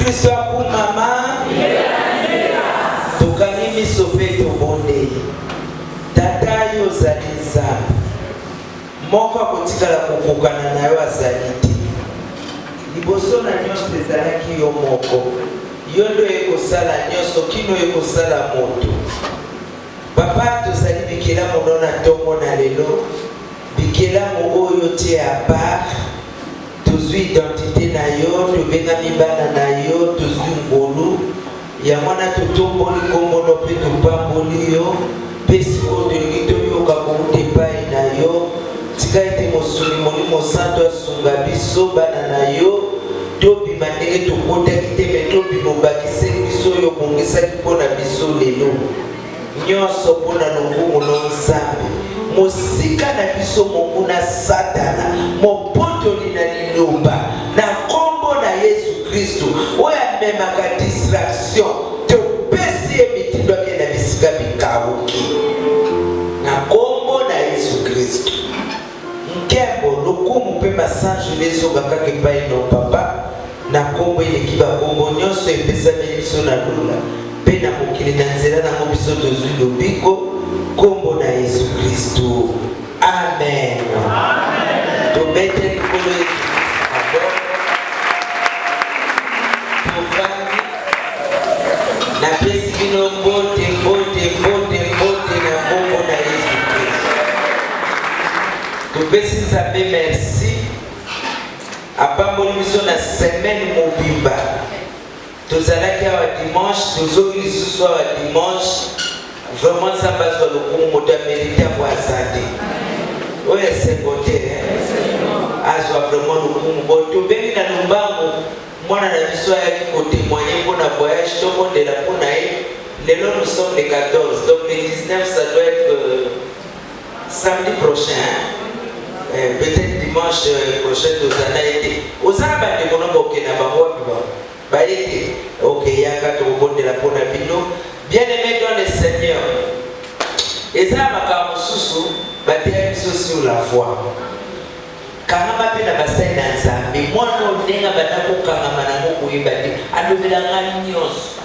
Kristo aku mama tukanimi sope tobonde tata yo zali nzambe moko akotikala kokokana na yo azali te liboso na nyonso ezalaki yo moko yo ndo ekosala nyonso kino ekosala moto papa tozali bikelamu no na ntongo na lelo bikelamu oyo tie a part tozwi identité na yo tobengami bana na yo tozwi ngolu ya mwana totomboli kombono mpe topamboli yo mpe sikoyo tolingi toyoka kouta epai na yo tika ete mosuni molimo santo asunga biso bana na yo tobima ndenge tokotaki te me tobima obakiseli biso oyo obongisaki mpo na biso lelo nyonso mpo na longumu no nzambe mosika na biso mokuna satana mopotoli na liloba na kombo na Yesu Kristo oyo amemaka distraction topesi ye mitindo ake na bisika bikauki na kombo na Yesu Kristo nkembo lokumu mpe basanjele ezongakaka epai no papa na kombo eleki bakombo nyonso epesameli biso na lula mpe na mokili na nzela nango biso tozwi lobiko kombo na Yesu Kristo amen tobete likolo tofandi na pesi bino mbote na kombo na Yesu Kristo topesi nzambe merci apamboli biso na semaine mobimba tozalaki awa dimanche tozoki lisusu awa dimanche vraiment nzambe azwa lokumu moto amérite yango aza te oyo esengo te azwa vraiment lokumu bo tobengi na lombangu mwana na biso ayaki kotémoigne mpona voyage tobondela mpona ye lelo nous sommes le 14 donc le 19 ça doit être samedi prochain peut-être dimanche prochain tozala ete ozala bandeko no bokenda bango wapi bango bayete ok yaka tokobondela mpona bino bien-aimé dans le Seigneur eza makambo mosusu bateya biso sur la foi kangama mpe na basali na nzambe mwana ndenge banda kokangama nango koyeba te alobelanga nyonso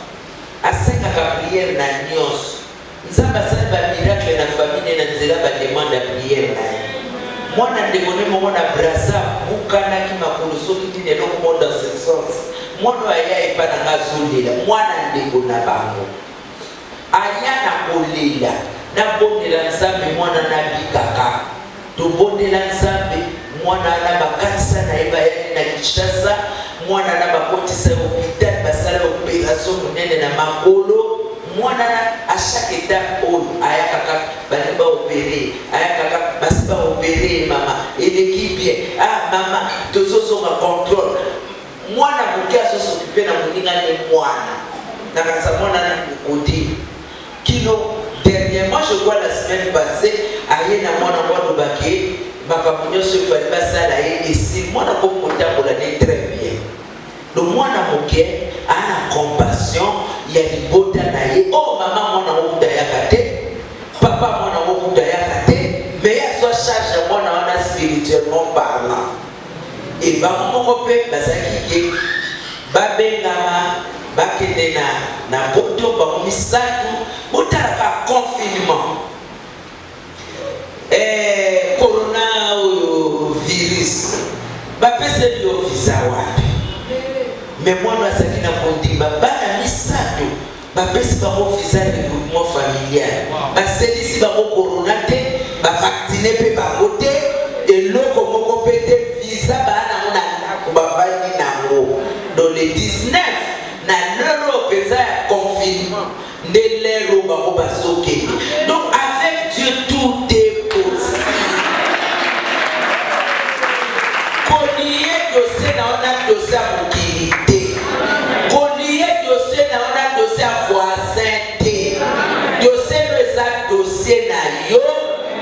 asengaka priere na nyonso nzambe asali bamiracle na famille na nzela bademande ya priere na ye mwana ndeko ne moko na brasa bukanaki makolo soki tini eloko mo dans ce sens mwana aya epa nanga azolela mwana ndeko na bango aya na kolela na bondela nzambe mwana na bikaka tobondela nzambe mwana na bakatisa na yeba yani na Kinshasa mwana na bakotisa hôpital basala opération munene na makolo mwana na à chaque étape oyo ayakaka bali ba opérer ayakaka basi ba opérer mama eleki bien mama tozozonga contrôle mwana mokia s'occuper na moninga ne mwana na kasa mwana na côté kilo dernièrement je vois la semaine passée aye na mwana mwana baki makamunyo se fali basala ye ici mwana ko motambola ne très bien le mwana mokia ana compassion ya libota na ye oh mama mwana okuta yakate papa mwana okuta yakate mais ya so charge mwana wana spirituellement parlant et bango pe bazaki ke babengama bakende na poto bango misatu botalaka confinement corona virus bapese yo visa wapi mais mwana azaki na kondima bana misatu bapesi bango visa regroupement familial baselisi bango corona te bavaccine mpe bango te eloko moko mpe te visa baanango na ndako bavandi nango dans le 19 na lelo mpenza ya confinement nde lelo bango bazokende donc avec Dieu tout est possible kolie dossier na ona dossier ya mokili te kolie dossier na ona dossier ya voisin te dossier no eza dossier na yo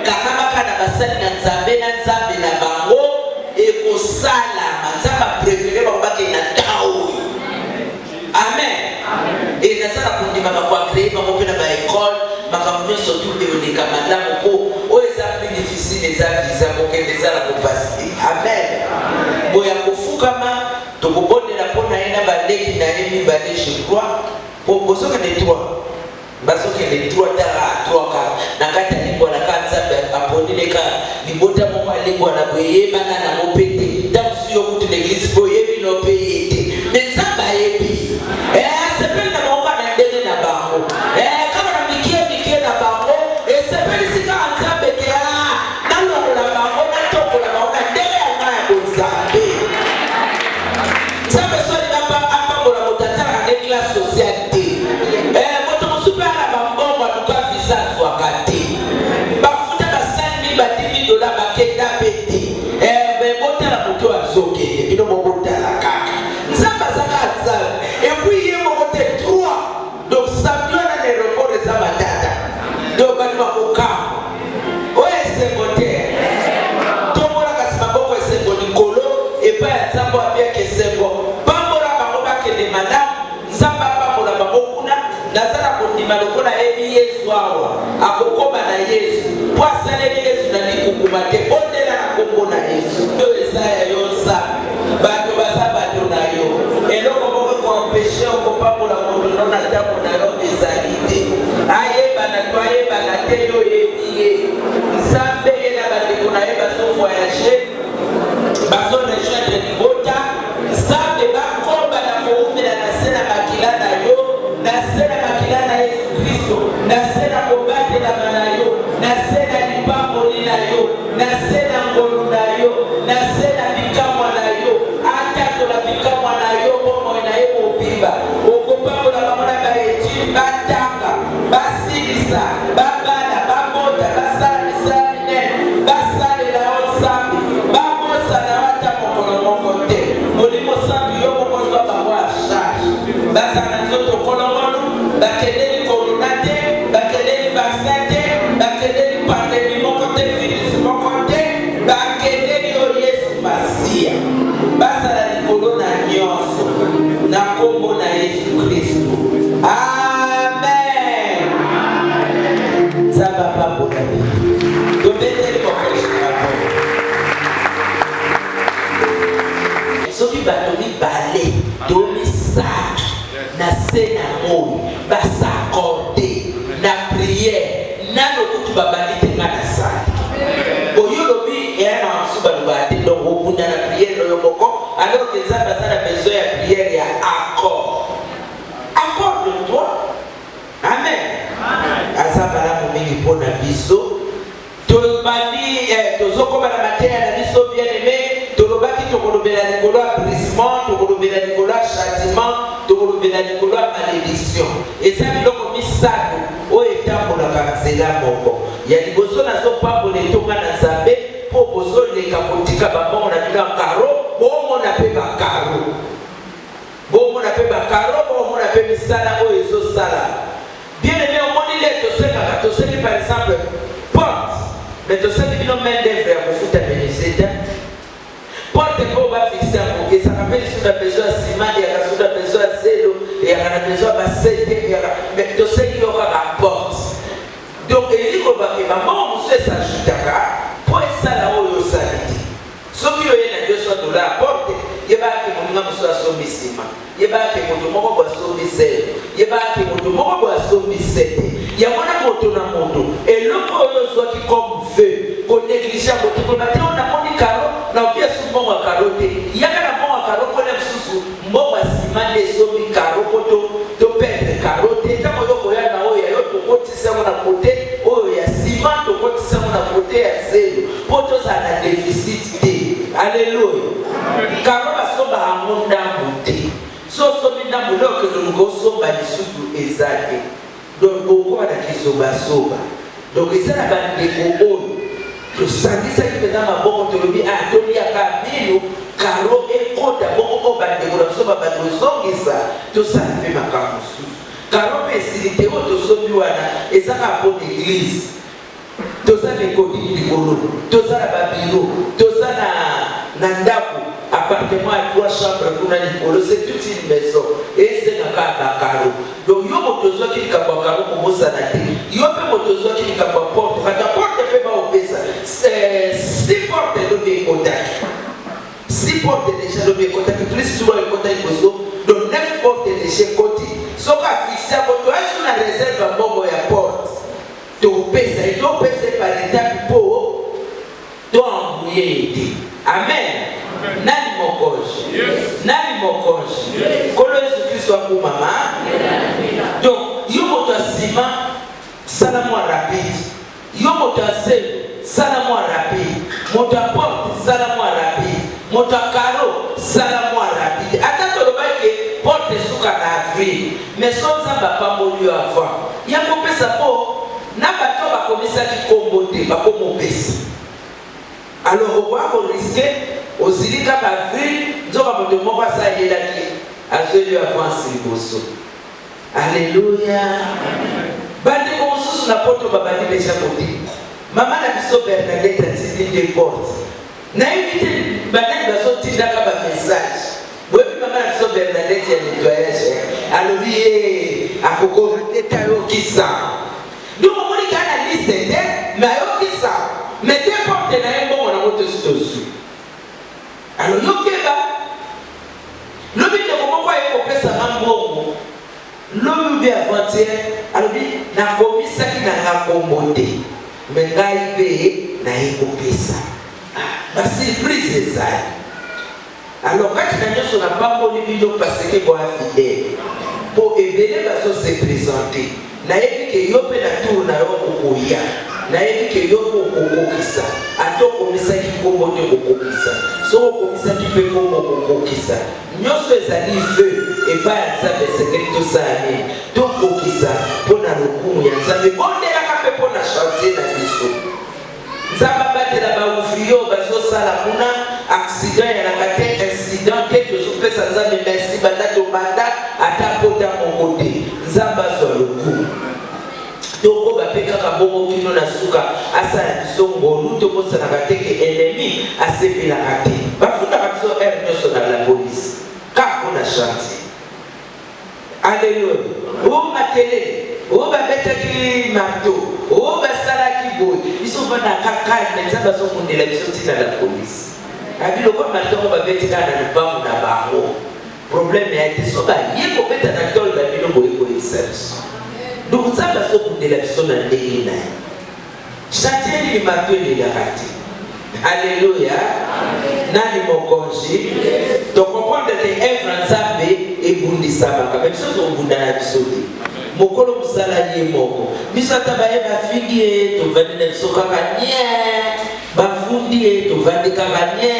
kakamaka na basali na nzambe na bango ekosalama nzambe apréféré bango bakenda ntango oyo amen e nazala kondima bakoakreye bango mpe na baekole makambo nyonso tu eoleka malamu mpo oyo eza plus difficile eza visa kokende eza na kopasi amen boya kofukama tokobondela mpo na ye na baleki na yemi balé je crois pour boso que les trois baso que les trois dara trois ka na kata limbo na kanza aponi leka libota mo limbo na boye bana na mopete dans yo kutu l'église boye bino peyete mais ça ba yebi c'est pas na mo ka na ndene na bango kama na mikie na bango c'est pas si ka anza beke na lo la bango na toko la bango na ndene ya na bozambe ça me soit na ba amba la motata na classe sociale moto musupe ala bambongo aluka visage wakati bafuta basani $10,000 bakenda pete botala moto azokende bino bobotala kaka nzamba zaka azala epuis ye moko te 3 donc samedi wana na aéroport eza matata donc bani bakokama oyo esengo te tombola kasi maboko esengo likolo epai ya nzambo abiaka esengo pambola bango bakende malamu nzamba pambola bango kuna nazala kondima lokola yebi yesu awa akokoma na yesu po asaleli yesu na likukuma te ondela na kombo na yesu oyo eza ya yo nzambe bato baza bato na yo eloko moko ekoempeshe okopambola moto no na ntango na yo ezali te ayebana to ayebana te yo yebi ye nzambe ye na bandeko na ye bazovoyage bazorejoindre libota nzambe bakomba na koumela na se na makila na yo na se na makila na yesu kristo na se na kobatelama na yo na se na lipamboli na yo na se na ngolu na yo na se na bikamwa na yo atatola bikamwa na yo bomoi na ye mobimba okopambola bango na baetili batanga basilisa babala babota basala misala minene basalela yo nzambe babosana bata mokolo moko te molimo nzambe yo moko zwa bango ya charge bazala na nzoto kolongolo bakendeli corona te bakendeli vaccin te bakendeli pandemi moko te virus moko te bakendeli yo yesu masiya bazala likolo na nyonso na kombo na yesu kristo amen nzambe apambola bino tobeteli mokolesinapo soki bato mibale to misato na se na moi basakorde na priere nano kutu babandi te nga na sali oyo lobi eya na wamusu baluba te donc okunda na priere oyo moko alors que nzambe aza na besoin ya priere ya accord de toi amen aza malamu mingi mpo na biso tobandi tozokoma na mateya na biso bien aimé tolobaki tokolobela likolo ya brisement tokolobela likolo ya châtiment tokolobela likolo ya malédiction eza biloko misato oyo etambolaka nzela moko ya liboso nazopambola etonga na nzambe mpo bozoleka kotika bambongo na bino ya karo bomona mpe bakaro bomona mpe bakaro bomona mpe misala oyo ezosala bien aimé omoni le tosekaka toseki par exemple porte mais toseki bino main d'œuvre ya kofuta beneseta porte mpo bafixe yango ezaka mpe lisusu na besoin ya sima eyaka susu na besoin ya zelo eyaka na besoin ya basete mais toseki yo kaka porte donc eli kobake bambongo mosusu esajutaka mpo esala oyo osali te soki oye na $200 porte yebaki moninga mosusu asombi nsima yebaki moto moko bo asombi zelo yebaki moto moko bo asombi sete yango na moto na moto eloko oyo ozwaki comme veu konéglige moto kobate oyo namoni karo na opia su mbongo ya karo te yaka na mbongo ya karo mpona mosusu mbongo ya nsima nde esombi karo mpo toperdre karo te ntango yokoya na oyo yayo tokotisa yango na kote oyo ya nsima tokotisa yango na kote ya zelo mpo tozala na déficit te alleluya karo basomba yango ndambo te so osombi ndambo nde okendoluka osomba lisusu eza te donc okoma na kizobasoba donc eza na bandeko oyo tosangisaki mpenza maboko tolobi toliaka bino karo ekota bongo mpo bandeko na biso babandi ozongisa tosala mpe makambo mosusu karo mpe esili te oyo tosombi wana ezaka mpo d'église toza na ekodi likolo toza na babiro toza na ndako appartement à 3 chambres kuna likolo c'est toute une maison ezengaka bakaro donc yo moto ozwaki likambo ya karo kobosana te yo mpe moto ozwaki likambo ya porte kata porte mpe baopesa 6 porte lobi ekotaki 6 porte déjà lobi ekotaki plus souvent ekota liboso péché côté. Sauf qu'à fixer, quand tu as sur la réserve à bon à porte, tu pèses par l'étape pour t'embrouiller. Amen. Nani mokonji. Nani mokonji. Kolo Jésus-Christ soit pour maman. Donc, yo moto sima, ça moi rapide. Yo moto sel, ça moi rapide. Moto porte, ça moi rapide. Moto carreau, ça moi rapide. Attends le bac porte souka na Afrique. Mais sans ça va pas mourir avant. Il y a coupé sa peau. Na bato ba komisa ki kombote, ba komopesa. Alors on va risquer aux îles d'Afrique, nous allons me demander ça y est là à celui avance le bosso. Alléluia. Bande comme ça sur la porte on va bande déjà côté. Maman a dit so Bernadette a dit des portes. Na invité bande va sortir là comme un message. Oui maman a dit so Bernadette il y a nettoyage. Alors oui à coco détail qui ça. Donc on dit qu'il y a la liste mais qui ça. Mais des portes na bon on a monté dessus. Alors yokeba lobi de comment quoi est ça mambo lobi bi avant-hier alors bi na komisa ki na kombote mais ngai be na ekopesa ba surprise ça alors quand tu as sur la bambo ni bido parce que bon fidèle pour ebele ba so se présenter na yebi ke yope na tour na yo kokoya na yebi ke yopo kokokisa atoko misaki kombote kokokisa so kokokisa ki pe kombo kokokisa nyoso ezali feu et pas ça de secret tout ça ni donc kokokisa pona lokumu ya nzambe bondela ka pe pona chantier na biso nzamba batela ba ouvrier bazo sala kuna accident ya la kate incident que toujours pesa nzambe merci banda to banda ata pota mongote nzamba zo lokumu toko bapeka kabongo kino na suka asa ya biso ngolu toko sana bateke ennemi asepela kate bafuta biso nyoso na la police kako na chantier. Alléluia. O matele o babetaki marteau o basala ki boy biso bana kaka menza baso kundela biso tina la police abilo kwa marteau babetika na bamu na bango problème ya tiso ba yeko beta na tol la bilo boy ko service. Donc ça va se couper la personne en déguisé. Chacun dit marteau de la partie. Alléluia. Nani mon congé. Donc comprendre que un Français et bundi sabaka. Même si on bunda la bisodi. Mokolo musala ye moko. Misata baye ba figi to vandi na soka kanye. Ba fundi to vandi kanye.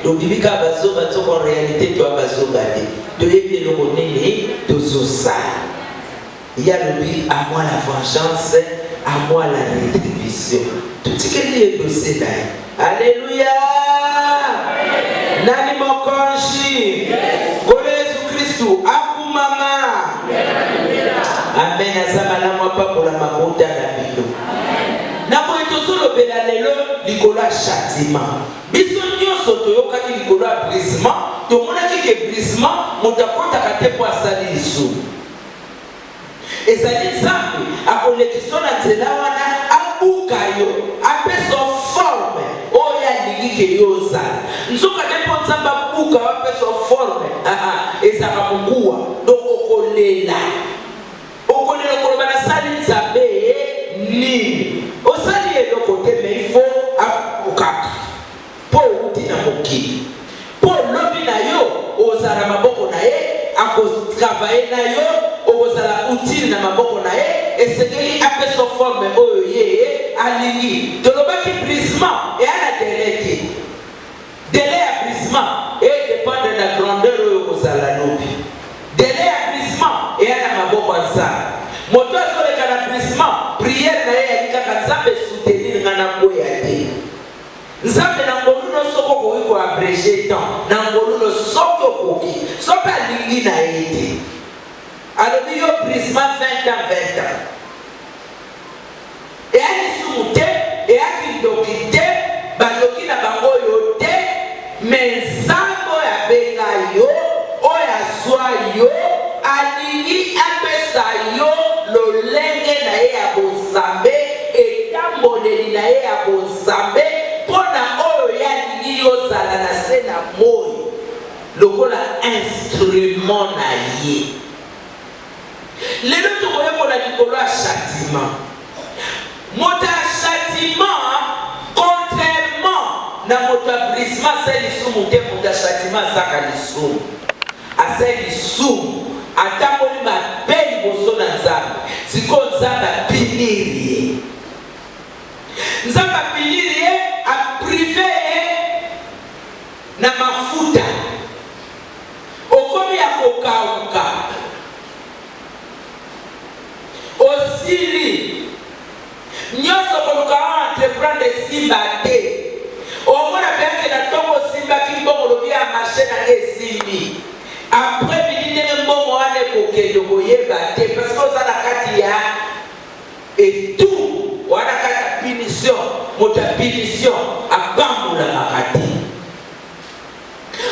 Do bibika bazo bazo en réalité to bazo bade. To yebi lo nini to zosa. Il y a le but à moi la vengeance, à moi la rétribution. Tout ce qui est dossier là. Alléluia. Nani mokonji. Kole Jésus-Christ. Aku mama. Amen. Azamala moi pas pour la mamuta na bino. Na mo etosolo bela lelo likolo châtiment. Biso nyonso toyoka ki likolo brisement. To mona ki brisement motakota kate po asali lisu. Ezali nzambe akolekisa na nzela wana abukayo apeso forme oyo alingi ke yozala nzoka nepo nzambe abuka apeso forme ezaka mokuwa donc okolela koloba nasali nzambe nini osali eloko te mais il faut abukaka mpo outi na mokili mpo lobi na yo ozala maboko na ye akotravaye na yo ozala utile na maboko na ye esekeli apeso forme oyo ye alingi tolobaki brisement et ana délai ya brisement et dépendre de la grandeur oyo kozala lobi délai ya brisement et ana maboko ya nzambe moto azoleka na brisement prière na ye yalikaka nzambe soutenir nga na boya te nzambe na ngoluno soko okoki koabrege temps na ngoluno soki okoki soki alingi na ye te alors il y a brisement 20 ans. Et à l'issue, et à qui d'occupé, bayoki na bango yote, mais zambo ya benga yo, oya swa yo, alingi apesa yo, lo lenge na ye ya bozambe, et tamboleli na ye ya bozambe, pona oyo ya lingi yo zala na se na moi, lokola instrument na ye. Les autres pour la Nicolas châtiment. Mota châtiment, contrairement na mota brisement, c'est l'issue monté mota châtiment, ça qu'à l'issue. À c'est l'issue. À ta moli ma peine bosso na nzamba. Si qu'on nzamba pinirié. Nzamba pinirié a privé na mafuta. Okomi ya kokauka. Osili nyoso koluka entreprendre simba te omona peke na tongo simba kimbongo lobia marché na esimbi après bidine mbongo ane kokendo boyeba te parce que ça na kati ya et tout wana kati punition mota punition abambula makati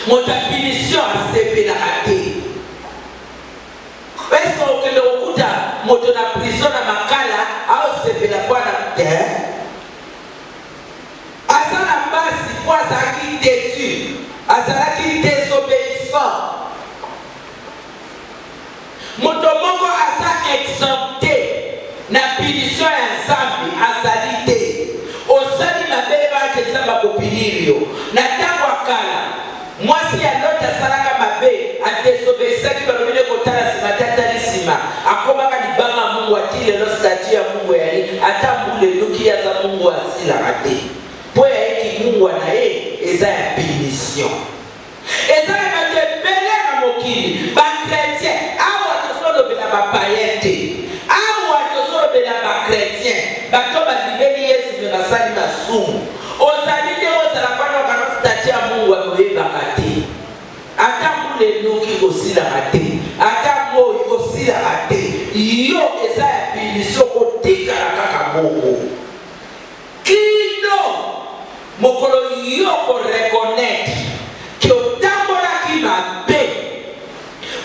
mota punition asepela ate. Est-ce que le okuta moto na prison na makala au sepela kwa na te azala basi kwa zaki têtu azala ki désobéissant moto moko asa exempté na punition ya nzambe azali te osali mabele ba kezamba kopinirio na tango akala mwasi ya lota salaka mabe atesobesaki balobile kotala simatata lisima akomaka libanga mungu atile lo statu ya mungu yali ata mbule luki ya za mungu asila ate po ya eki mungu na ye eza ya punition eza ya batebele na mokili ba chrétien awa tosolobela ba païen awa tosolobela ba chrétien bato balibeli yesu me basali na sumu ozali te ozala kwana kana statu ya mungu akoyebaka te ata mbule luki osilaka te ata moi osilaka te yo eza ya punition kotikala kaka moko kino mokolo yo koreconnaitre ke otambolaki mabe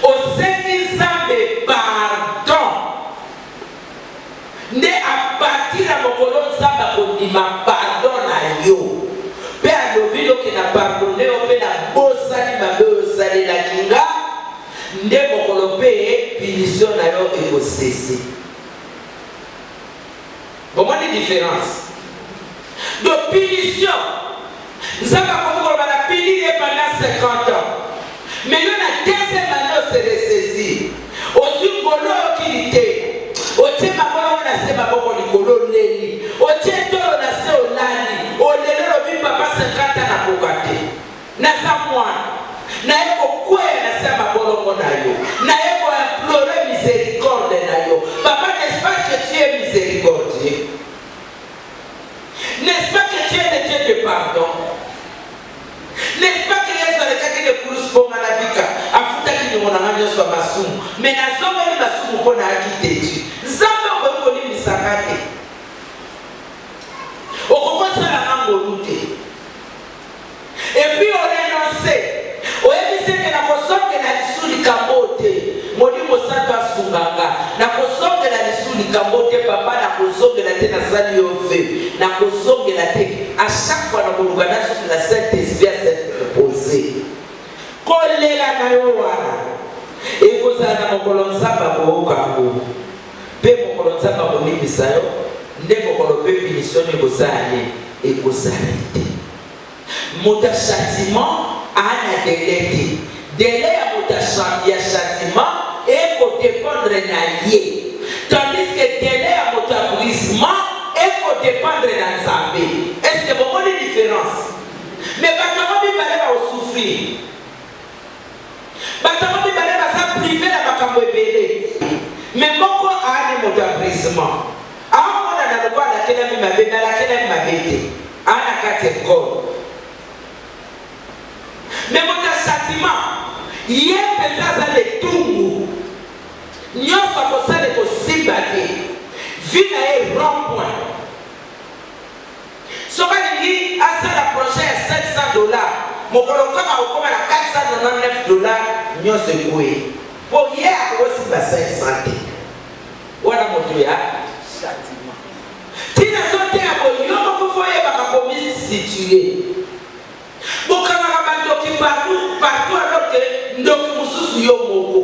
osengi nzambe pardon nde apartir ya mokolo nzambe akondima pardon na yo mpe alobi loke na pardonne yo mpe na bosali mabe oyo osalelaki nga nde mokolo mpe punition na yo ekosese. Bomoni différence de punition nzambe akokoloba na punir pendant 50 ans mais yo na deuxième année ose ressaisir ozwi ngolo okili te otie maboko na se maboko likolo leli otie tolo na se olali olelo lobi papa 50 ans nakoka te naza mwana naye kokwea na se mabolongo na yo naye koimplore miséricorde na yo papa n'est-ce pas que tu es miséricordieux n'est-ce pas que tu es le Dieu de pardon n'est-ce pas que Yesu alekaki de kulusi bonga na bika afutaki nyongo na nga nyonso ya masumu me nazongeli masumu mpo na yaki tetu nzambe okoki kolimbisaka te okokosala nga ngolu te epuis orenonce oyebiseke na kosongela lisu likambo te modi mosantu asunganga na kosongela lisu likambo te papa na kozongela te nasali yo ve na kozongela te à chaque fois na koluka nazongela Saint-Esprit asete reposé kolela na yo wana ekozala na mokolo nzambe akoyokango mpe mokolo nzambe akolimbisa yo nde mokolo mpe punition ekozala te moto châtiment ana délai te délai ya moto ya châtiment ekodépendre na ye tandis que délai ya moto ya brisement ekodépendre na nzambe. Est-ce que bomoni différence mais bato yango mibale baosouffrir bato yango mibale baza privé na makambo ebele mais moko aane moto ya brisement aomona na loko alakelami mabe nalakelami mabe te ana kati ekolo mais moto ya châtiment ye mpenza aza letungu nyonso akosala kosimba te vi na ye rond-point soki alingi asala projet ya $700 mokolo kaka okoma na $499 nyonso ekoye mpo ye akokosimba 500 te wana moto ya châtiment tina zoteya boyo moko fo oyebaka komisitue bokangaka bandoki partout alors que ndoki mosusu yo moko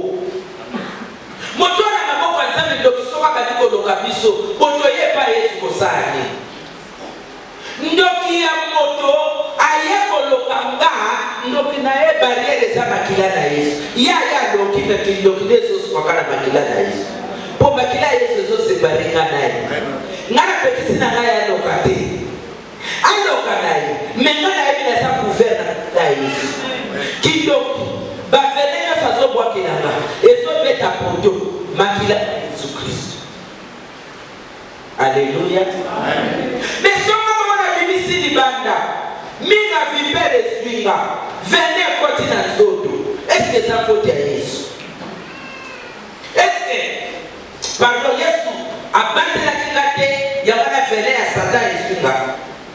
moto wana maboko aza biso boto yepa Yesu kosani ndoki ya moto ayekoloka nga ndoki na ye barriere za makila na Yesu ya ndoki na kindoki Yesu wakana makila na Yesu po makila Yesu zo se baringa naye ngana pekisi na ngaya lokate aloka naye mengana yebi na sa gouverna na Yesu kindoki bavenenya fazo bwa kinanga ezo beta poto makila Yesu Kristo. Alléluia. Amen. Mais si on a mis ici les bandes, mina vipere swinga, venez côté dans zoto. Est-ce que ça faut dire Yesu? Est-ce que pardon Yesu abande la kingate yamana venez à Satan et swinga.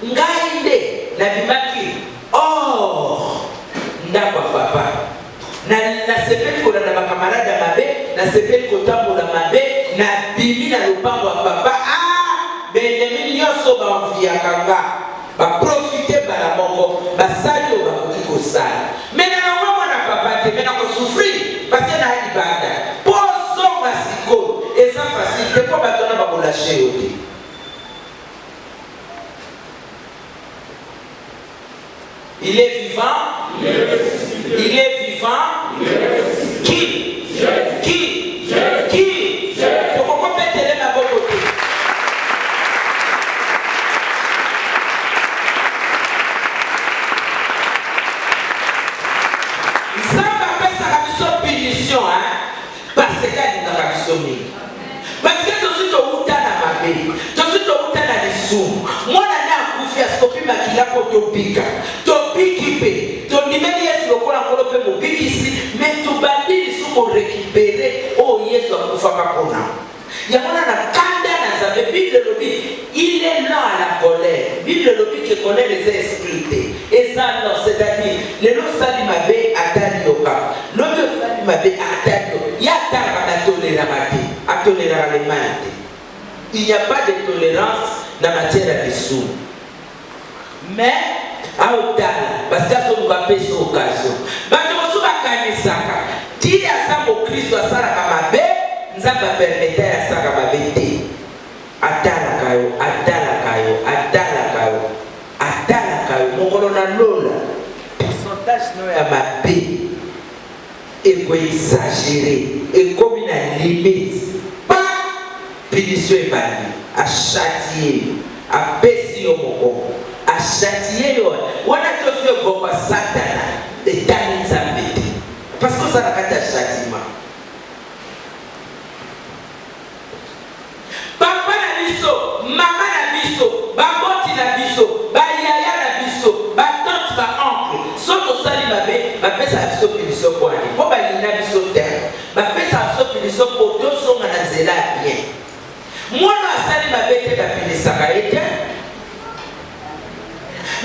Ngainde na bimaki. Oh, ndakwa papa. Na sepeli ko na bakamarada mabe, na sepeli ko tambola mabe, na bimi na lupango wa papa. Benjamin nyoso ba via kanga ba profiter bala moko ba sali ba kutiko sana mena na mama na papa te mena ko souffrir parce que na hadi banda poso masiko eza facile ko batona ba bolashe yote il est vivant il est vivant qui pourquoi mettre la bokote parce que tout au bout na mabe tout au bout na lisu mwana na kufia skopi makila ko topika topiki pe to nimeni Yesu lokola ngolo pe mobikisi mais to bandili su ko récupérer o Yesu akufa makona ya mwana na kanda na zabe Bible lobi il est là à la colère Bible lobi que colère les esprits et ça non c'est-à-dire les lo sali mabe atali yoka lo sali mabe atali ya tanga na tolérance les mains. Il n'y a pas de tolérance dans la matière de sous. Mais à Otala, parce que nous avons fait cette occasion. Nous avons fait ça. Si à ça mon Christ a ça la mabe, nous avons permis à ça la mabe. Atala kayo. Mon colonel Lola. Pourcentage non à mabe. Et quoi exagérer. Et comme il a limite. Punition est bannie, à châtier, à baisser au moko, à châtier. On a tous fait comme Satan, et Daniel Zambé. Parce que ça n'a pas de châtiment. Papa na biso, maman na biso, baboti na biso, bayaya na biso, batante ba oncle, soto sali mabe, ba pesa biso punition pour aller. Pour bayina biso terre, ba pesa biso punition pour deux songs na zela bien. Moi, je suis allé à la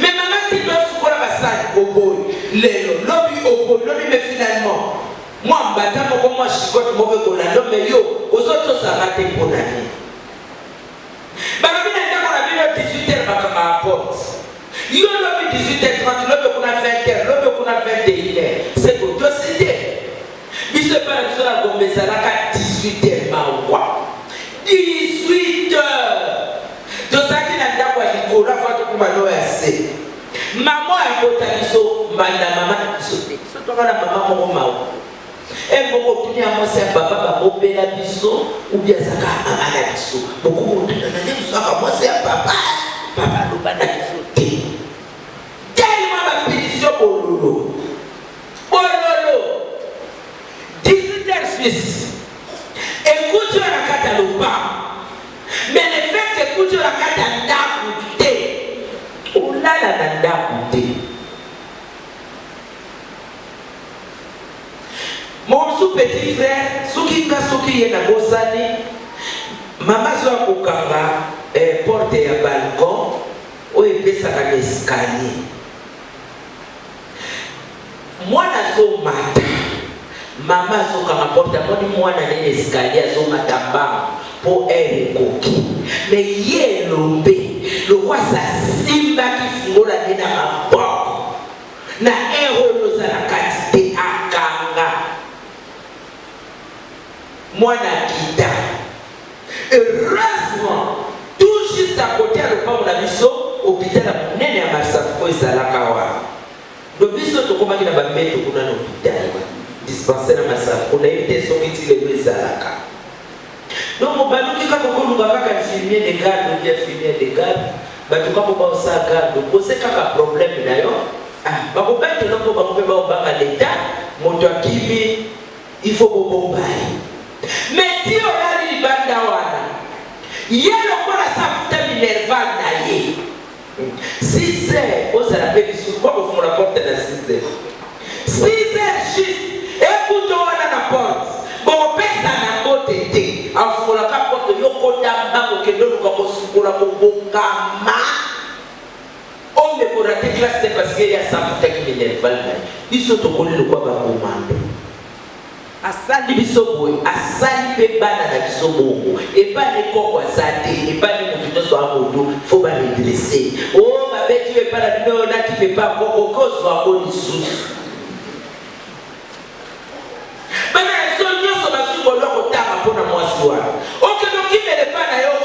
mais maman qui doit se faire la salle au bout, lobby, mais finalement, moi, je suis mais yo, aux autres, ça va être pour l'année. Mais on a 18h, ma porte. Yo, lobby 18h30, lobby qu'on a 20h, lobby qu'on a 21h. C'est pour toi, c'était. Il se passe sur la bombe, ça a 18h, ma wa. 18 heures. De ça qui n'a pas quoi il faut la fois que maman est assez. Maman a botaniso, maman sauté. C'est toi la maman mon maman. Et beaucoup de gens c'est papa va opérer la biso ou bien ça va à la biso. Beaucoup de gens disent ça moi c'est papa. Papa nous pas sauté. Tellement la pétition bololo. Bololo. 18h6. Écoute la catalogue, mais le fait que la catalogue, on a la catalogue. Mon sous-petit frère, ce qui est dans Bosani, maman soit au Kanga, porte à balcon, où il peut s'arrêter l'escalier. Moi, je suis matin. Maman soka maporta moni mwana nene escalier zo matamba po ere koki mais ye lombe le roi sa simba qui fungola nena mapoko na eholo za la katite akanga mwana kita Heureusement, tout juste à côté à l'opam na biso, hôpital à Munene à Marsafo et Zalakawa. Le biso to koma ki na ba meto kuna na hôpital. Dispensaire à Marsafo, on a été sorti les Zalaka. Donc mon baluki ka kokolu ba ka infirmier de garde, bien infirmier de garde, ba to ka ko ba sa garde, ko se ka problème na yo. Ah, ba ko ba to ko ba ko ba ba l'état, moto akimi, il faut bombai. Mais si on a dit bandawana, il y a le quoi la santé minerval naïe. Si c'est, vous allez appeler du quoi vous la porte de la 6 heures. 6 heures juste, écoute on va dans la porte. Bon, pèse à la côté té. En vous la porte de yoko damba pour que nous nous pour la bongama. On me pour rater classe c'est parce qu'il y a santé minerval naïe. Ils sont au collier de quoi va commander. Asali bisobo asali pe bana na bisobo et pas les corps azate et pas les motos soit modo faut pas les dresser oh ma bête tu es pas la non là qui fait pas encore cause soit bon sous bana sonyo so ba su ko loko tama pona mwasi wa OK donc qui me pas na yo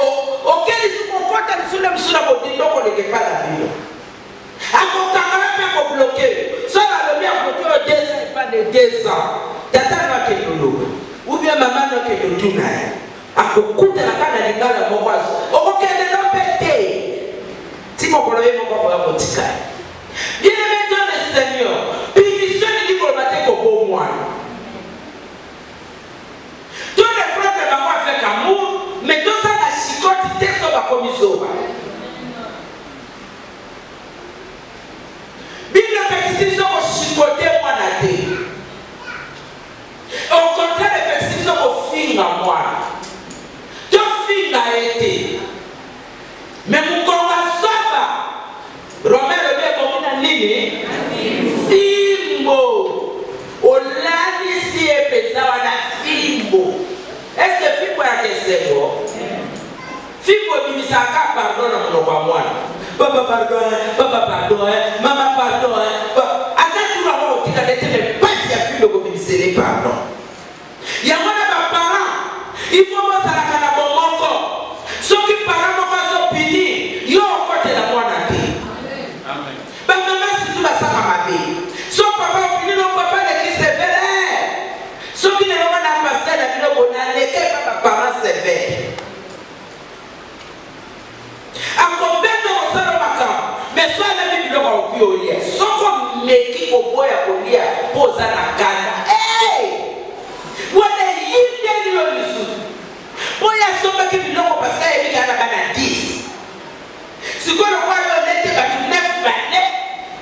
OK ils sont confortables sur la mission la body donc on n'est pas la bio ako kangala pe ko bloquer ça va le bien pour 2 ans pas de 2 ans tata na kelolo ou bien maman na kelolo na akokuta na kana lingala mokwazo okokende no pete ti mokolo ye moko ya motika bien aimé dans le Seigneur punition ni ko battre ko bo mwana tous les problèmes ba moi avec amour mais tout ça la chicote texte ba komisoba bien aimé si so ko chicote mwana te. Au contraire, les personnes sont au film à moi. Tout film a été. Mais mon corps va. Romain le bien comme une ligne. Fimbo. Au lani si est pesant à Fimbo. Est-ce que Fimbo a qu'est-ce bon? Fimbo dit ça pardon à mon moi. Papa pardon, maman pardon. Attends tout le monde qui a été mais pas si a Fimbo comme il s'est pardon. Il y a un parent, il faut voir ça la bon moko. Ceux qui parents vont s'opiner, ils ont côté la bonne année. Amen. Ben maman si tu vas ça ma vie. Son papa opine non papa ne qui sévère. Ceux qui ne vont pas passer la vie au bonheur, les parents sévères. À combien de ça le matin? Mais soit la vie de au pied au lit. Soit comme l'équipe au bois au lit pose à la canne. Hey! Voilà, il y a des gens pour y avoir qui vient parce qu'il y a un 10. Si vous voulez le net, il y a 9 balais.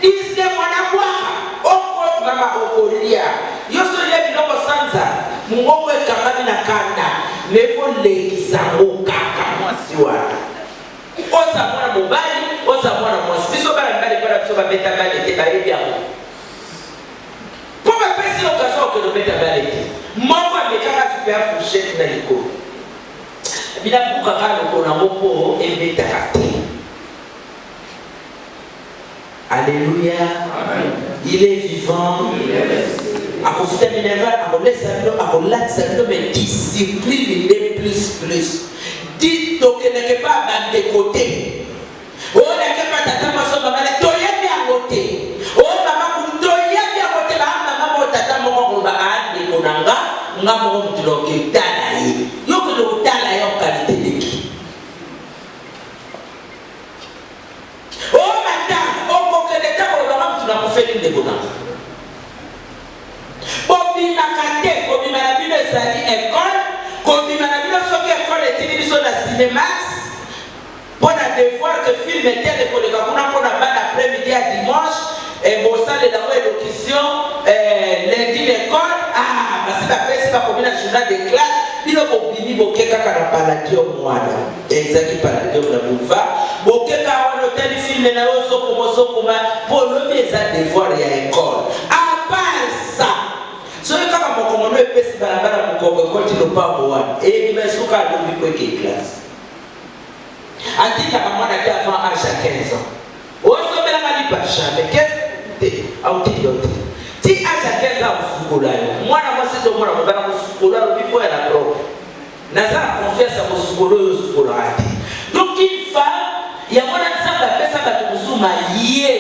10 mon avoir. Au maman au colia. Yo so le biloko sanza. Mungo e kama na kanda. Levo le kisango kaka mwasi wa. Oza mwana mobali, oza mwana mwasi. Biso bala mbali kwa biso ba beta bali te ba ebia. Pour me passer l'occasion que de mettre bali te. Moko amekaka super fourchette na liko. Bila bukaka loko na moko ebetaka te. Alléluia. Amen. Il est vivant. A profiter minerval, à laisser ça, mais discipline de plus. Dites que n'est pas dans des côtés. Oh, n'est pas tata maso maman, toye bien côté. Oh, maman, toye bien côté là, maman, tata maman, ba ande konanga, ngamo mtuloke tala yi. Yo ko lo tala yo qualité de qui. Oh, madame, on ko que l'état ko ba mtu na ko faire de bonanga. Bobi makate, bobi manabino ezali école, bobi manabino soki école etini biso na Cinemax. Pour la devoir que film était pour les gars pour la balle après-midi à dimanche et bon ça les dans l'élocution lundi l'école parce que après c'est pas comme une journée de classe il a obligé bokeka kana paladio mwana exact paladio na bouva bokeka on hôtel film na oso kuma pour le visa devoir ya école à part ça so kama mokomono epesi barabara mukoko continue pas moi et il me souka do bi ko classe Antika kamwana kia avant âge à 15 ans. Oso bela mali pas jamais 15 ans yote. Ti âge à 15 ans ufukula yo. Mwana mwasi zo mwana mbana ufukula yo before ya pro. Naza confiance à mon donc une femme, il y a mon ensemble appelle ça la Musuma yé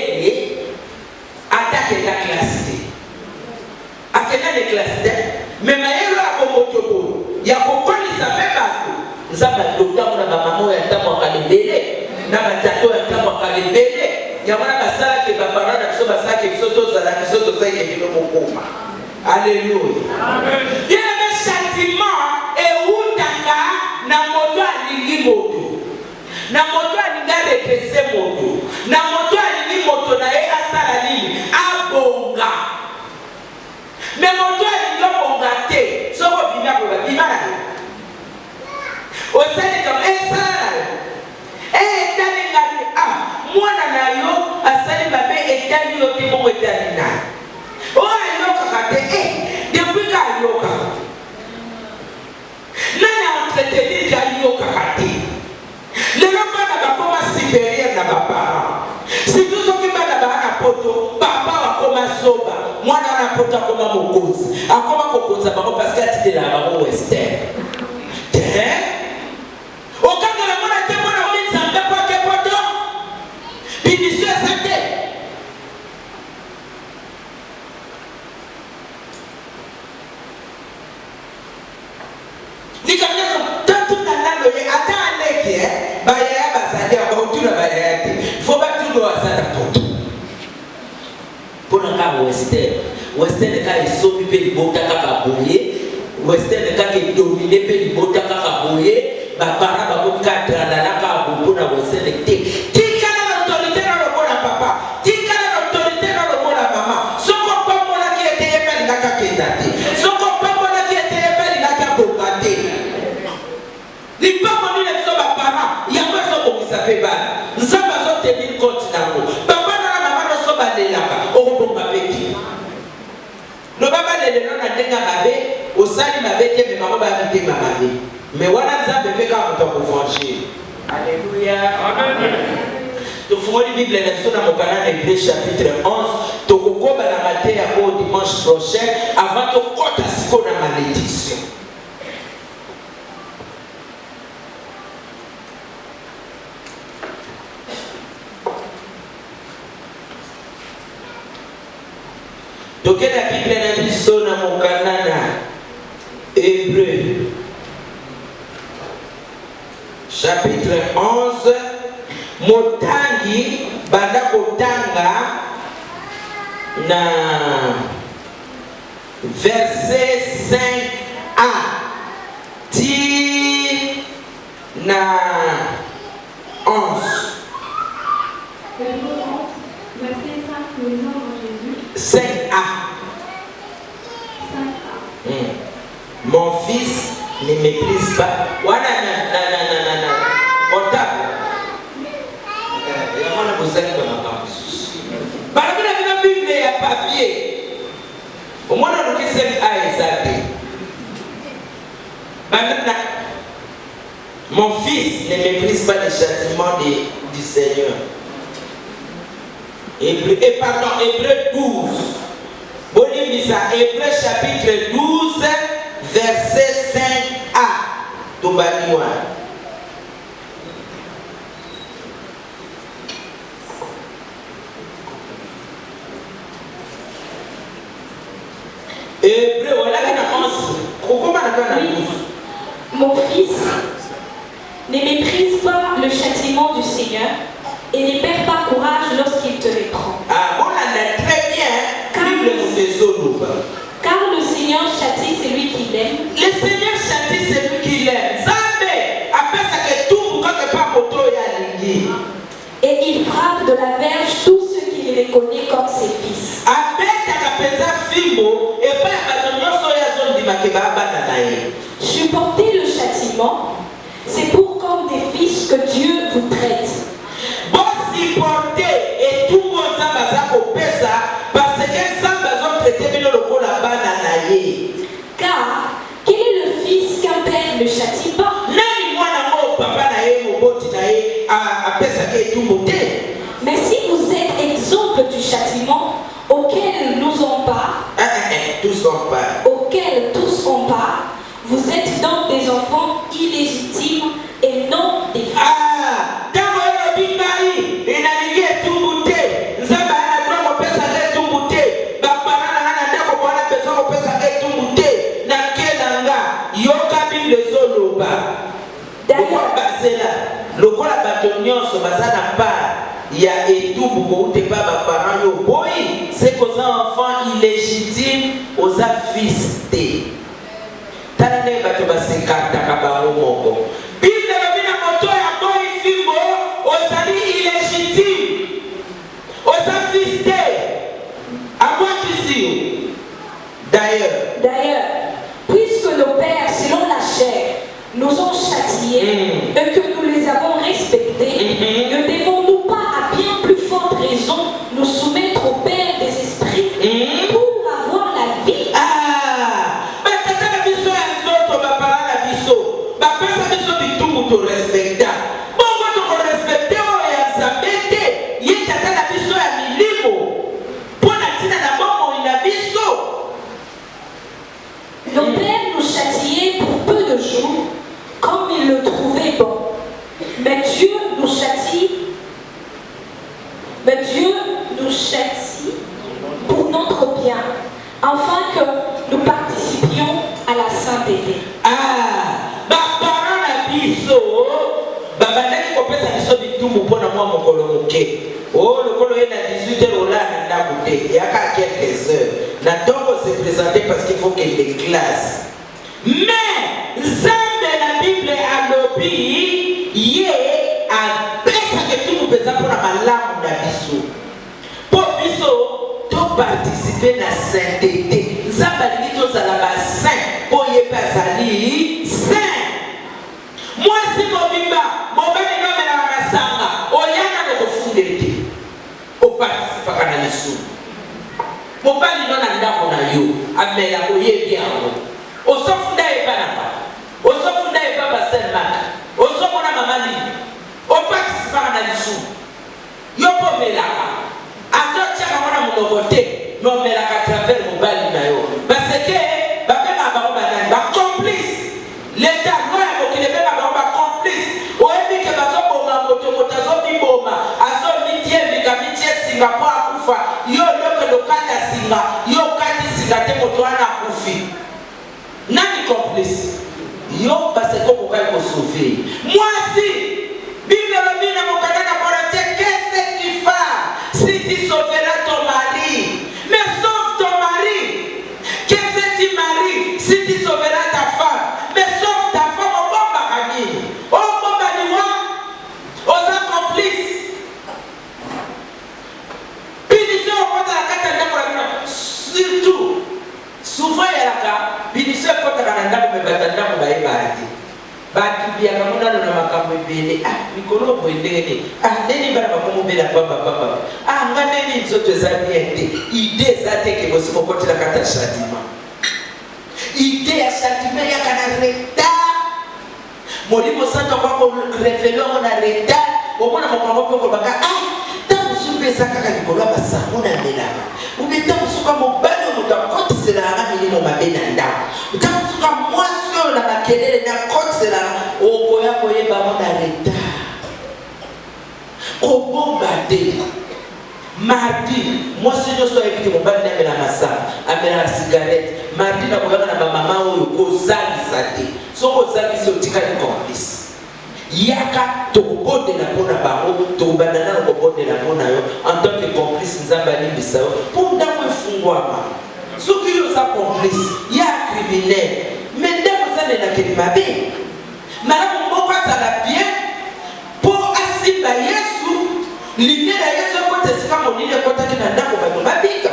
attaque la classe. Attaque la classe. Mais maïlo a comme il y a beaucoup de ça même pas. Nous avons docteur na maman ya tamu akalibele na matato ya tamu akalibele. Il y a mon basala que papa na biso basala que biso to zala biso to ça y est mokoma. Alléluia. Amen. Il y a un châtiment et où taka na moto alingi moto. Na moto alinga repese moto. Na moto alingi moto na ye asala nini? Abonga. Mais moto alinga bonga te. Soko bina ko bina. O sene comme esala. Etani ngani mwana na yo asali babe etani yo te mo etani na. O ayoka kate depuis ka yoka. Nana entretenir ka yoka kate. Les gens ne pas supérieur na ba parents. Si tout ce qui va na poto, papa va comme soba, moi na poto comme mokozi. A comme kokoza ba parce que tu es là ba western. Au cas de la mona te mona on s'en pas que poto. Binition santé. Ni comme ça tout dans la loyer attends leki baya basadi abautula baya te. Faut pas tout doit ça poto. Pour un cas western ka isomi pe libota kaka boye western ka ke dominer pe libota kaka boye ba para ba ko ka tranda na ka bobo na western te tika na autorité na lo bona papa tika na autorité na lo bona mama soko pa mona ki ete epeli na ka kenda te soko pa mona ki ete epeli na ka boka te ni pa moni le so ba para ya ko so ko kisape ba nzamba zo te bi compte na ko papa na mama no so ba le la o ko bomba peki. No baba le non na denga babe osali babe te me mama ba te mama be mais wana nzambe pe ka mto ko franchir. Alléluia. Amen. To fumoni Bible na sona mokana Hébreu chapitre 11 to kokoba na matin ya ko dimanche prochain avant to kota siko na malédiction. Donc la Bible na biso na mokana na Hébreu chapitre 11 motangi banda kotanga na verset 5a ti na 11 5a. Mon fils ne méprise pas. Voilà, portable. Il y a mon besoin de ma campus. Par exemple, la Bible est à papier. Au moins, on a 5a exact. Mon fils ne méprise pas le châtiment du Seigneur. Hébreu 12. Bonimisa, Hébreu chapitre 12, verset 5a. Tobaniwa. Hébreu, voilà qui n'a 11. Comment on a 12? Mon fils, ne méprise pas le châtiment du Seigneur et ne perds pas courage lorsqu'il te reprend. Ah, on a très bien. Car le Seigneur châtie celui qui l'aime. Le Seigneur châtie celui qui l'aime. Zambé, après ça que tout quand pas moto ya lingi. Et il frappe de la verge tous ceux qui le reconnaissent comme ses fils. Supportez le châtiment, c'est pour comme des fils que Dieu vous traite. Bon supporter et tout le monde ça parce que ça va traiter le loco là-bas na naïe. Car quel est le fils qu'un père ne châtie pas? Mais si vous êtes exemple du châtiment auquel nous on part, tous on part, auquel tous on part, Vous êtes donc des enfants illégitimes et non des fils. Ah, tango yo bimai inalingie tumbute. Nzamba ana kwa pesa tumbute. Bapana ana ndako kwa pesa tumbute. Na kelanga yoka Bible zoloba. D'ailleurs basela lokola bato nyonso bazana pa ya etubu ko ute pa ba parents yo boy c'est qu'aux enfants illégitimes aux fils te. Tane bato basekata ka bango moko. Bible babina moto ya boy fimbo ozali illégitime. Aux fils te. À moi qui suis. D'ailleurs, puisque nos pères selon la chair nous ont châtiés et que nous les avons respectés, ne devons-nous pas à bien plus forte raison nous soumettre au Père des esprits pour avoir la vie? Nos pères nous châtiaient pour peu de jours, comme ils le trouvaient bon. Mais Dieu nous châtie pour notre bien, afin que nous participions à la sainteté. Oh, le colo est à 18h là, il y a quelques heures. La tombe s'est présentée parce qu'il faut qu'il les classe. Mais, Zambe la Bible a lobby, yé, a pesa que tout nous présente pour la malade d'Abisso. Pour Bisso, tout participer à la sainteté. Zambe dit tout ça là-bas saint, pour y passer saint. Moi, si mon bimba, mon bébé non, mais la masanga, on y a un refondé. On participe à la mission. Mon bali non a ndako na yo, amela oye bien. O sofunda e banaka. O sofunda e baba selma. O sofuna mamali. O participe à la mission. Yo po melaka. Akotia kama na monobote, no melaka travers mon bali na yo. Parce que baba na ba banana ba complice. L'état no ya mokile be ba complice. O ebi ke bazo boma moto motazo biboma. Azo mitie bikamitie Singapore akufa. Yo loko lokata singa. Yo kati singa te moto ana akufi. Nani complice? Yo parce que vous pouvez vous sauver. Moi si, Bible le dit dans mon canal pour dire qu'est-ce que tu fais si tu sauveras ton mari? Mais sauve ton mari. Qu'est-ce que tu maries si tu sauveras ta femme? Mais sauve ta femme au bon bagani. Au bon bagani, aux accomplices. Puis tu sais, on va la carte surtout. Souvent il y a la carte. Binisho kota kananda kumebatanda kubaibati. Bati bia kamuna na makamwe bele. Mikolo boendele. Neni bana makomo bela papa. Ngane ni zote za niente. Ide zate ke bosimo koti la kata shatima. Ide ya shatima ya kana reta. Molimo santo kwako revelon na reta. Obona makomo ko baka. Tamu sumbe zakaka mikolo basa mona melaka. Umetamu suka mobalo mutakoti sela ngani mo mabena nda. Utamu suka mwaso na makelele na koti sela oko yako yeba mona reta. Kobomba de. Mardi, moi si je suis avec mon bal na la massa, amela la cigarette. Mardi na kobanga na mama oyo kozali sate. So kozali so tikali complice. Yaka tokobonde na pona bango tokobanda na kobonde na pona yo en tant que complice nzamba ni bisao pour ndako efungwama soki yo sa complice ya criminel mais ndako za na kelimabe malamu moko azala bien pour asimba Yesu lumière ya Yesu kote sika monile kota kina ndako ba mabika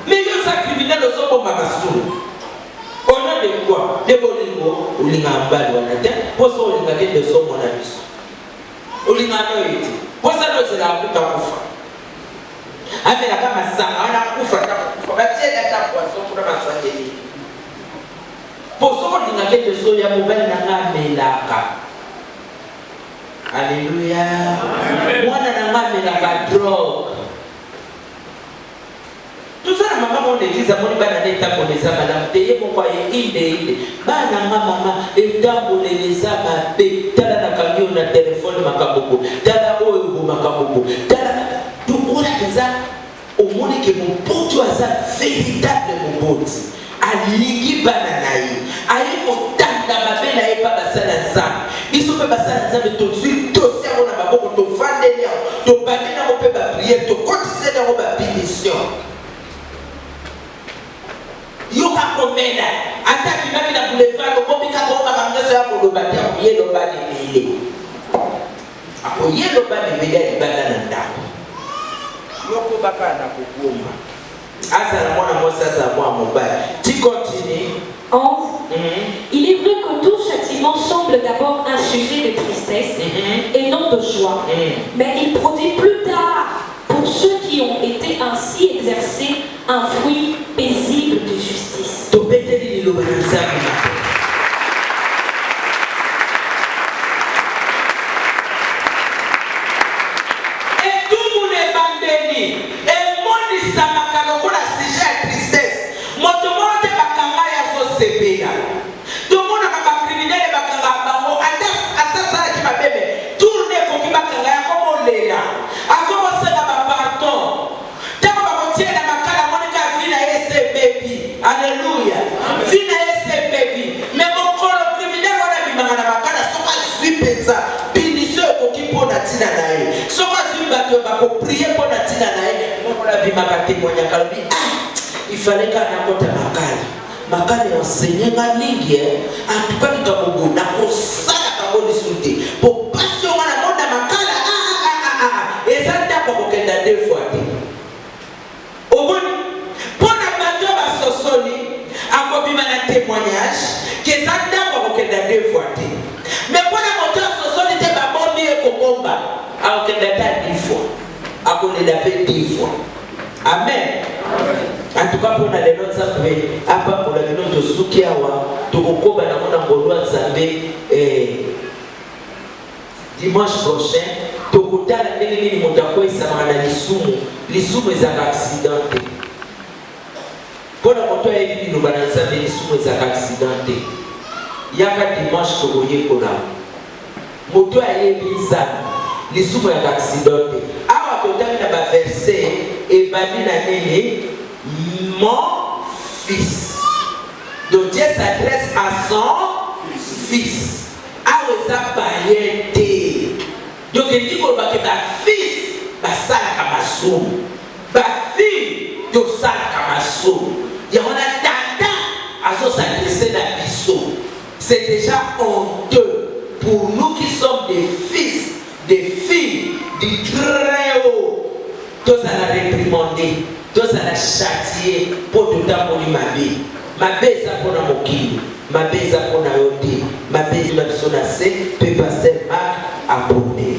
mais yo sa criminel ozobomba basulu. Au nom de quoi? De Bolingo, ou l'ingambal ou la terre, pour ça, on a des hommes en abyss. Ou l'inganoïde, pour ça, c'est la route à Koufa. Avec la gamme à sang, on a Koufa, on a tiré la poisson pour la massacrer. Pour ça, on a des hommes, il y a un mobile dans la alléluia. Moi, on a la drogue. Tout ça, mwana mama mon église amoni bana neta boneza madame teye mon kwa inde bana mama etamboleleza mabe tala na kamio na telefone makaboko tala oyo makaboko tala tukula kaza omoni ke mobutu aza véritable mobutu alingi bana naye ayi kotanda mabe na ye pa basala nzambe biso mpe basala nzambe tozwi tosi yango na maboko tovandeli yango tobandi nango mpe bapriere tokotiseli yango bapétition yoka komela ata bimaki na boulevard obomika koomaka nyonso ya koloba te akoyeloba lebele akoyeloba lebele alibanda na ndako yoko baka na kokoma azala mwana mwasi azala mwana mobali ti continue. 11. Il est vrai que tout châtiment semble d'abord un sujet de tristesse et non de joie, mais il produit plus tard, pour ceux qui ont été ainsi exercés, un fruit paisible de justice. Sebela tomona kama criminel bakanga bango ata asasa ki mabebe tourner ko ki bakanga ya ko molela akomo sala ba pardon tamo ba kotie na makala monika vina ese baby haleluya vina ese baby mais mon corps criminel wana bimanga na makala soka swipenza biniso ko ki pona tina nae soka zimbato ba ko prier pona tina nae mokola bimaka témoigner kalbi il fallait qu'on apporte makala makali enseigner ngalingi en tout cas nikabogo na kosala kaboni sute po passion na monda makala ezata kwa kokenda deux fois oboni pona bato ba sosoli akobima na témoignage kezata kwa kokenda deux fois mais pona moto sosoli te babombi ekobomba akokenda ta 10 fois akolela pe 10 fois amen. En tout cas, pour les notes, ça fait à part pour les notes de Soukiawa, tout le monde a dimanche prochain, tout le monde a l'issoume est accidenté. Pour la moto, il nous balance l'issoume est accidenté. Il y a qu'un dimanche que vous voyez pour la moto a l'issoume est accidenté. Alors, tout le monde a versé et banni la nene. Mon fils. Donc Dieu s'adresse à son fils. Aweza bayete. Donc il dit que ma fils va sala kamasu. Ma fille do sala kamasu. Il y a on a tata à s'adresser à biso. C'est déjà honteux pour nous qui sommes des fils, des filles du très haut. Tous à la réprimander. Tous à la châtier pour tout le monde ma vie. Ma baisse à mon amokili, ma baisse à mon ayote, ma baisse à mon ayote, peut passer à abonner.